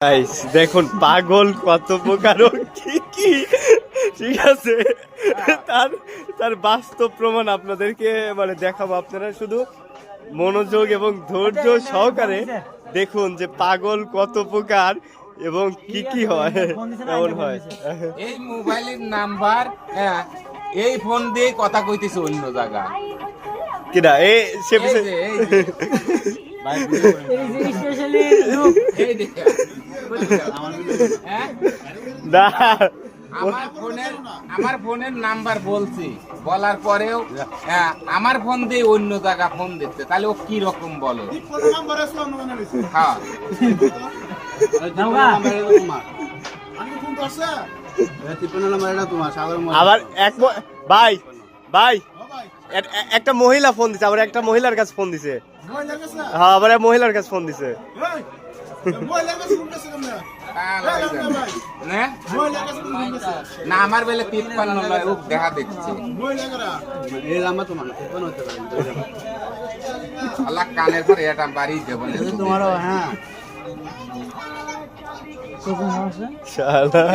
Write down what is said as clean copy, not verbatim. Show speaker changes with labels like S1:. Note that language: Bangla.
S1: গাইস দেখুন পাগল কত প্রকার কি কি ঠিক আছে তার তার বাস্তব প্রমাণ আপনাদেরকে মানে দেখাবো। আপনারা শুধু মনোযোগ এবং ধৈর্য সহকারে দেখুন যে পাগল কত প্রকার এবং কি কি হয় কেমন হয়।
S2: এই মোবাইলের নাম্বার এই ফোন দিয়ে কথা কইতেছে অন্য জায়গা
S1: কিনা এ সে না
S2: আমার ফোনের নাম্বার বলছি, বলার পরেও আমার ফোন দিয়ে অন্য জায়গা ফোন দিচ্ছে, তাহলে ও কি রকম বলো? হ্যাঁ
S1: আবার এক ভাই ভাই একটা মহিলা ফোন দিছে, আবার একটা মহিলার কাছে ফোন দিছে। হ্যাঁ আবার মহিলার কাছে ফোন দিছে।
S2: না আমার বেলে 53 নয়, ও দেখা দেখছে। আল্লাহ কানের পরে এটা বাড়ি দেবো তোমারও। হ্যাঁ
S1: শালা